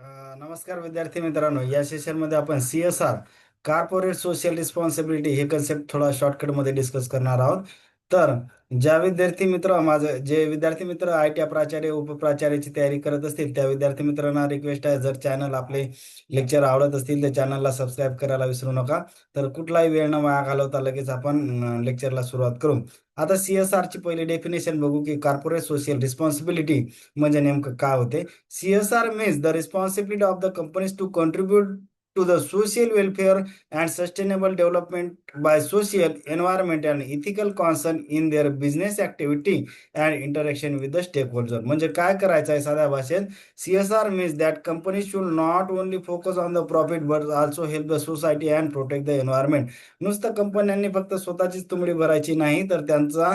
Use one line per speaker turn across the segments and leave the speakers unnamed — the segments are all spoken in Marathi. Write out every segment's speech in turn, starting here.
नमस्कार विद्यार्थी मित्रांनो, या सेशनमध्ये आपण CSR कॉर्पोरेट सोशल रिस्पॉन्सिबिलिटी हे कन्सेप्ट थोडा शॉर्टकटमध्ये डिस्कस करणार आहोत. तर जे विद्यार्थी मित्र ITI प्राचार्य उपप्राचार्याची तयारी करत असतील त्या विद्यार्थी मित्रांना रिक्वेस्ट आहे, जर चॅनल आपले लेक्चर आवडत असतील तर चॅनलला सबस्क्राईब करायला विसरू नका. तर कुठलाही वेळ न वाया घालवता लगेच आपण लेक्चरला सुरुवात करू. आता CSR ची पहिली डेफिनेशन बघू की कॉर्पोरेट सोशल रिस्पॉन्सिबिलिटी म्हणजे नेमकं काय होते. CSR means the responsibility of the companies to contribute to the social welfare and sustainable development by social, environment and ethical concern in their business activity and interaction with the stakeholder. म्हणजे काय करायचं आहे साध्या भाषेत, CSR means that companies should not only focus on the profit but also help the society and protect the environment. नुसतं कंपन्यांनी फक्त स्वतःचीच तुंबडी भरायची नाही, तर त्यांचा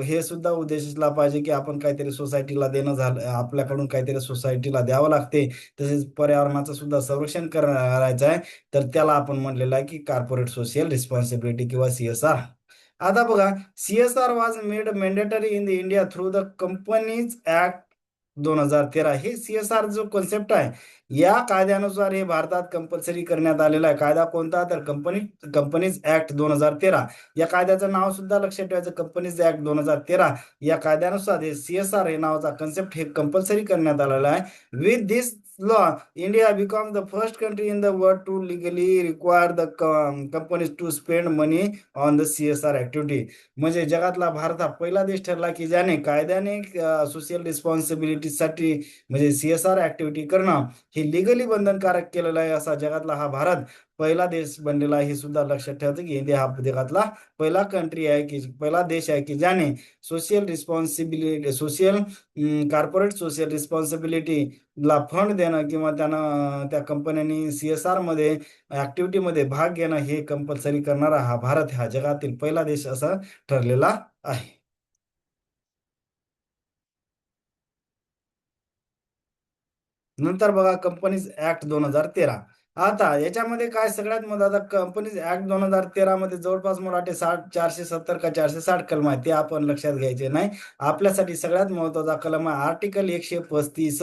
हे सुद्धा उद्देश असला पाहिजे की आपण काहीतरी सोसायटीला देणं झालं, आपल्याकडून काहीतरी सोसायटीला द्यावं लागते. तसेच पर्यावरणाचं सुद्धा संरक्षण करायचं आहे. तर त्याला आपण म्हणलेलं आहे की कॉर्पोरेट सोशल रिस्पॉन्सिबिलिटी किंवा CSR. आता बघा, CSR was made mandatory in the India through the companies act 2013. हे CSR जो कन्सेप्ट आहे, या कायद्यानुसार हे भारतात कंपल्सरी करण्यात आलेला आहे. कायदा कोणता? तर कंपनीज ऍक्ट 2013. या कायद्याचं नाव सुद्धा लक्षात ठेवायचं, कंपनीज ऍक्ट 2013. या कायद्यानुसार हे CSR हे नावाचा कन्सेप्ट हे कंपल्सरी करण्यात आलेला आहे. With this law, India become the first country in the world to legally require the companies to spend money on the CSR activity. म्हणजे जगातला भारत हा पहिला देश ठरला की ज्याने कायद्याने सोशल रिस्पॉन्सिबिलिटीसाठी म्हणजे CSR ऍक्टिव्हिटी करणं हे लिगली बंधनकारक केलेलं आहे. असा जगातला हा भारत पहिला देश बनलेला आहे. हे सुद्धा लक्षात ठेवायचं की इंडिया हा जगातला पहिला देश आहे की ज्याने सोशल कॉर्पोरेट सोशल रिस्पॉन्सिबिलिटीला फंड देणं किंवा त्यानं त्या कंपन्यांनी CSR मध्ये ऍक्टिव्हिटीमध्ये भाग घेणं हे कंपल्सरी करणारा हा भारत हा जगातील पहिला देश असा ठरलेला आहे. नंतर बघा कंपनीज ऍक्ट 2013. आता याच्यामध्ये काय सगळ्यात महत्त्वाचा, कंपनीज ऍक्ट 2013 मध्ये जवळपास मला वाटते 470 का 460 कलम आहे, ते आपण लक्षात घ्यायचे नाही. आपल्यासाठी सगळ्यात महत्त्वाचा कलम आहे आर्टिकल 135.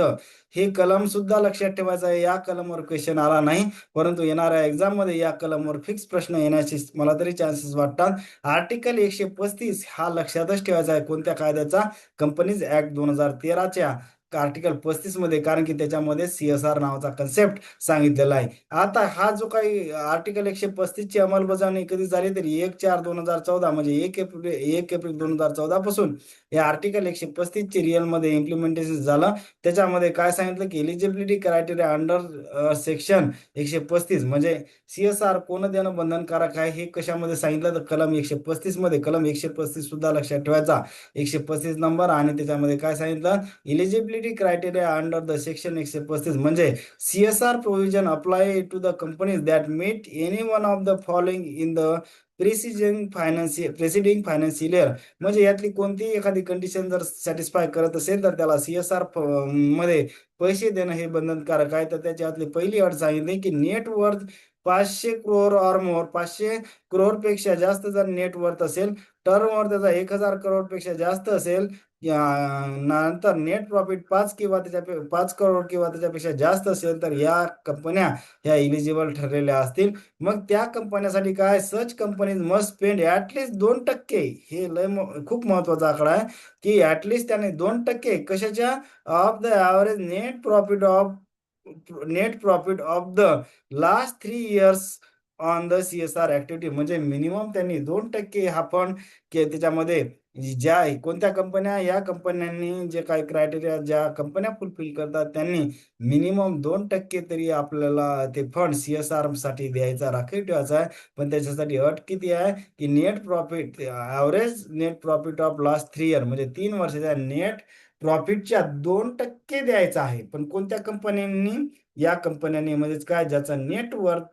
हे कलम सुद्धा लक्षात ठेवायचं आहे. या कलमवर क्वेश्चन आला नाही, परंतु येणाऱ्या एक्झाम मध्ये या कलमवर फिक्स प्रश्न येण्याचे मला तरी चान्सेस वाटतात. आर्टिकल 135 हा लक्षातच ठेवायचा आहे. कोणत्या कायद्याचा? कंपनीज ऍक्ट 2013च्या आर्टिकल 35 मध्ये, कारण की त्याच्यामध्ये CSR नावाचा कन्सेप्ट सांगितलेला आहे. आता हा जो काही आर्टिकल 135 ची अंमलबजावणी कधी झाली, तर 1/4/2014 म्हणजे 1 एप्रिल 2014 पासून या आर्टिकल 135 चे रिअल मध्ये इम्प्लिमेंटेशन झालं. त्याच्यामध्ये काय सांगितलं की एलिजिबिलिटी क्रायटेरिया अंडर सेक्शन 135 म्हणजे CSR कोण देणं बंधनकारक आहे हे कशामध्ये सांगितलं, तर कलम 135 मध्ये. कलम 135 सुद्धा लक्षात ठेवायचा, 135 नंबर. आणि त्याच्यामध्ये काय सांगितलं, eligibility criteria under the section 135 म्हणजे CSR provision apply to the companies that meet any one of the following in the presiding financial year. म्हणजे यातली कोणतीही एखादी कंडिशन जर सॅटिस्फाय करत असेल तर त्याला CSR मध्ये पैसे देणं हे बंधनकारक आहे. तर त्याच्यातली पहिली अट सांगितली की net worth 500 crore or more, 500 crore पेक्षा जास्त जर नेट वर्थ असेल, टर्नओव्हर त्याचा 1000 करोड पेक्षा जास्त असेल, नंतर नेट प्रॉफिट 5 करोड किंवा त्याच्यापेक्षा जास्त असेल, तर या कंपन्या ह्या इलिजिबल ठरलेल्या असतील. मग त्या कंपन्यासाठी काय, such companies must spend at least 2%. हे खूप महत्वाचा आकडा आहे की ऍटलिस्ट त्याने 2% कशाच्या, of the average net profit of the last 3 years on the CSR activity. म्हणजे मिनिमम त्यांनी 2% हा फंड त्याच्यामध्ये, ज्या कोणत्या कंपन्या, या कंपन्यांनी जे काही क्रायटेरिया ज्या कंपन्या फुलफिल करतात त्यांनी मिनिमम 2% तरी आपल्याला ते फंड CSR साठी द्यायचा, राखीव ठेवायचा आहे. पण त्याच्यासाठी अट किती आहे की net profit, average net profit of last 3 year म्हणजे 3 वर्षाच्या नेट प्रॉफिटच्या 2% द्यायचा आहे. पण कोणत्या कंपन्यांनी, या कंपन्यांनी म्हणजेच काय, ज्याचा नेटवर्थ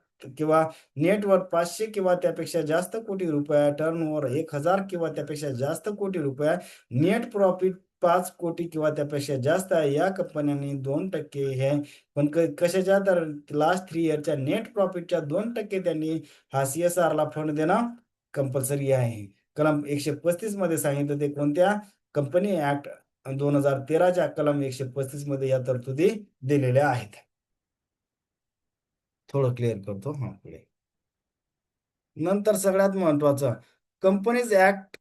500 किंवा त्यापेक्षा जास्त कोटी रुपये, टर्नओव्हर 1000 किंवा त्यापेक्षा जास्त कोटी रुपये, नेट प्रॉफिट 5 कोटी किंवा त्यापेक्षा जास्त आहे, या कंपन्यांनी 2% हे. पण कशाच्या, तर लास्ट 3 इयरच्या नेट प्रॉफिटच्या 2% त्यांनी हा CSR ला फंड देणं कंपल्सरी आहे. कलम 135 मध्ये सांगितलं, ते कोणत्या, कंपनी ऍक्ट 2013च्या कलम 135 मध्ये या तरतुदी दिलेल्या आहेत. थोडं क्लिअर करतो. हां, पुढे. नंतर सगळ्यात महत्त्वाचं कंपनीज ॲक्ट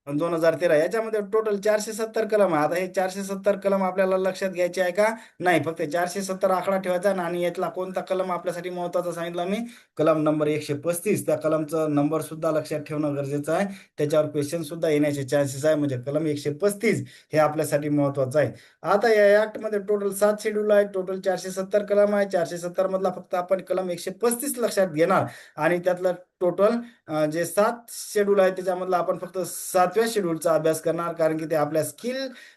2013 याच्यामध्ये टोटल 470 कलम आहे. आता हे 470 कलम आपल्याला लक्षात घ्यायचे आहे का? नाही. फक्त 470 आकडा ठेवायचा आणि यातला कोणता कलम आपल्यासाठी महत्त्वाचा सांगितला मी? कलम नंबर 135. त्या कलमचं नंबर सुद्धा लक्षात ठेवणं गरजेचं आहे. त्याच्यावर क्वेश्चन सुद्धा येण्याचे चान्सेस आहे. म्हणजे कलम 135 हे आपल्यासाठी महत्त्वाचं आहे. आता या ॲक्टमध्ये टोटल 7 शेड्यूल आहेत. टोटल 470 कलम आहे. 470 मधला फक्त आपण कलम 135 लक्षात घेणार आणि त्यातलं टोटल जे 7 शेड्यूल आहे त्याच्यामधला आपण फक्त 7व्या शेड्यूलचा अभ्यास करणार, कारण की ते आपल्या स्किल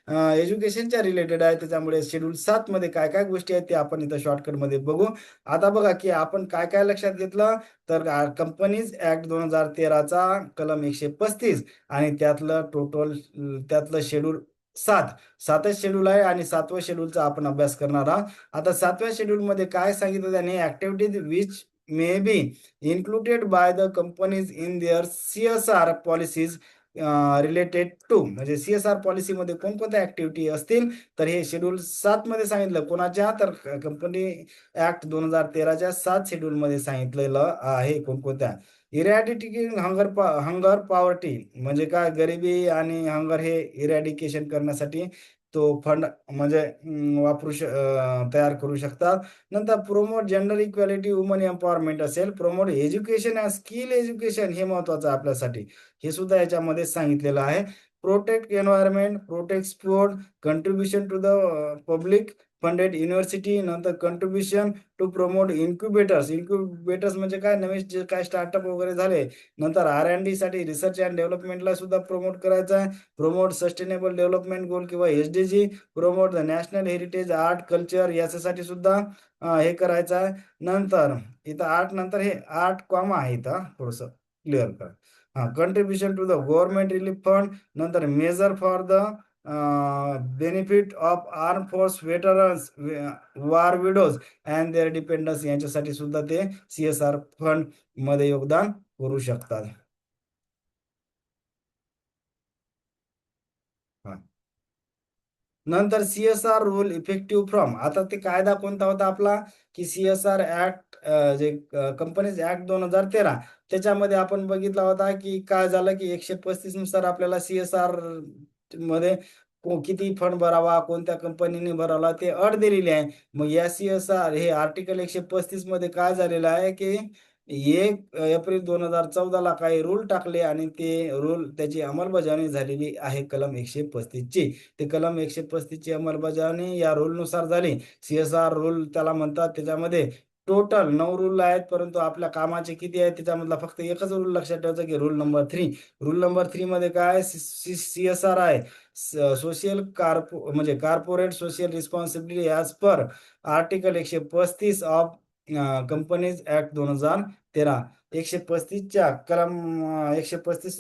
एज्युकेशनच्या रिलेटेड आहे. त्याच्यामुळे शेड्यूल 7 मध्ये काय काय गोष्टी आहेत ते आपण इथं शॉर्टकटमध्ये बघू. आता बघा की आपण काय काय लक्षात घेतलं, तर कंपनीज ऍक्ट 2013चा कलम 135 आणि त्यातलं शेड्यूल 7. 7च शेड्यूल आहे आणि 7व्या शेड्यूलचा आपण अभ्यास करणार आहोत. आता 7व्या शेड्यूलमध्ये काय सांगितलं त्याने, activities which may be included by the companies in their CSR policies related to, म्हणजे CSR पॉलिसीमध्ये कोणकोणत्या ऍक्टिव्हिटी असतील, तर हे शेड्यूल 7 मध्ये सांगितलं. कोणाच्या, तर कंपनी ऍक्ट 2013च्या 7 शेड्यूलमध्ये सांगितलेलं आहे कोणकोणत्या. इरॅडिकेटिंग हंगर पॉवर्टी म्हणजे काय, गरिबी आणि हंगर हे इरॅडिकेशन करण्यासाठी तो फंड म्हणजे तयार करू शकतात. नंतर promote gender equality, woman empowerment असेल. Promote education and skill education हे महत्वाचं आहे आपल्यासाठी. हे सुद्धा याच्यामध्ये सांगितलेलं आहे. Protect environment, protect sport, contribution to the public funded university. नंतर contribution to promote incubators. Incubators म्हणजे काय, नवीन जे काय स्टार्टअप वगैरे झाले. नंतर R&D साठी रिसर्च अँड डेव्हलपमेंटला सुद्धा प्रमोट करायचं आहे. प्रमोट सस्टेनेबल डेव्हलपमेंट गोल किंवा SDG. Promote the national heritage art culture याच्यासाठी सुद्धा हे करायचं आहे. नंतर इथं आर्ट नंतर हे आर्ट कॉमा आहे इथं थोडंसं क्लिअर करा. Contribution to the government relief fund. नंतर measure for the benefit of arm force veterans, war widows and their dependants यांच्यासाठी सुद्धा ते CSR फंड मध्ये योगदान करू शकतात. नंतर CSR रूल इफेक्टिव्ह फ्रॉम. आता ते कायदा कोणता होता आपला, की CSR ऍक्ट, जे कंपनीज ऍक्ट 2013 त्याच्यामध्ये आपण बघितला होता की काय झालं, की 135 नुसार आपल्याला CSR मध्ये किती फंड भरावा, कोणत्या कंपनीने भरावा ते अट दिलेली आहे. मग या CSR हे आर्टिकल 135 मध्ये काय झालेलं आहे, की 1 एप्रिल 2014ला काही रूल टाकले आणि ते रूल त्याची अंमलबजावणी झालेली आहे कलम 135 ची. ते कलम 135 ची अंमलबजावणी या रूलनुसार झाली. CSR रूल त्याला म्हणतात. त्याच्यामध्ये टोटल 9 रूल आहेत, परंतु आपल्या कामाचे किती आहेत त्याच्यामधला फक्त एकच रूल लक्षात ठेवायचा, की रूल नंबर 3. रूल नंबर 3 मध्ये काय CSR आहे, सोशल म्हणजे corporate social responsibility as per article 135 of companies act 2013. 135च्या कलम 135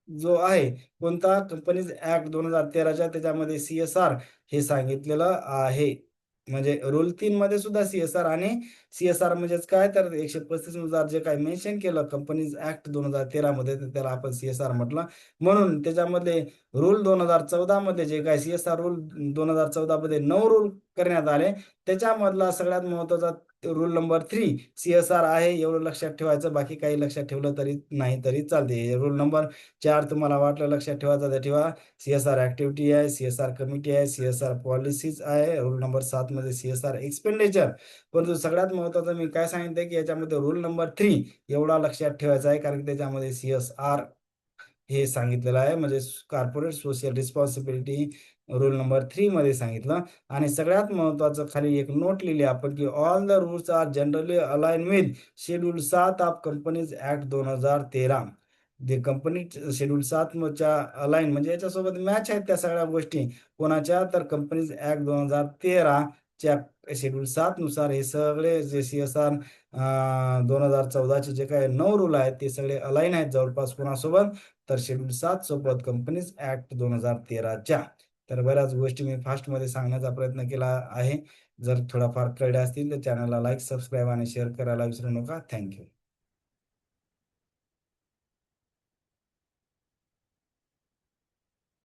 जो आहे कोणता, कंपनीज ऍक्ट 2013च्या, त्याच्यामध्ये CSR हे सांगितलेलं आहे. म्हणजे रूल 3 मध्ये सुद्धा CSR आणि CSR म्हणजेच काय, तर 135 नुसार जे काही मेन्शन केलं कंपनीज ऍक्ट 2013 मध्ये, तर त्याला आपण CSR म्हटलं. म्हणून त्याच्यामध्ये रूल 2014 मध्ये जे काही CSR रूल 2014 मध्ये 9 रूल करण्यात आले, त्याच्यामधला सगळ्यात महत्वाचा रूल नंबर 3 CSR आहे. एवढं लक्षात ठेवायचं, बाकी काही लक्षात ठेवलं तरी नाही तरी चालते. रूल नंबर 4 तुम्हाला वाटलं लक्षात ठेवायचा तर ठेवा. CSR ऍक्टिव्हिटी आहे, CSR कमिटी आहे, CSR पॉलिसीज आहे. रूल नंबर 7 मध्ये CSR एक्सपेंडिचर. परंतु सगळ्यात महत्वाचं मी काय सांगितलं, की याच्यामध्ये रूल नंबर 3 एवढा लक्षात ठेवायचा आहे, कारण की त्याच्यामध्ये CSR हे सांगितलेलं आहे, म्हणजे corporate social responsibility rule number 3 मध्ये सांगितलं. आणि सगळ्यात महत्त्वाचं खाली एक नोट लिहिली आपण, की all the rules are generally align with schedule 7 of companies act 2013. जे कंपनी शेड्यूल 7 च्या अलाइन म्हणजे याच्यासोबत मॅच आहेत त्या सगळ्या गोष्टी. कोणाच्या, तर कंपनीज ऍक्ट 2013 च्या शेड्यूल 7 नुसार हे सगळे जे CSR 2014चे जे काही 9 रूल आहेत ते सगळे अलाइन आहेत जवळपास कोणासोबत, तर शेड्यूल 7 सोबत कंपनीज ऍक्ट 2013च्या. तर बऱ्याच गोष्टी मी फास्टमध्ये सांगण्याचा प्रयत्न केला आहे. जर थोडाफार कळल्या असतील तर चॅनलला लाईक, सबस्क्राईब आणि शेअर करायला विसरू नका. थँक्यू.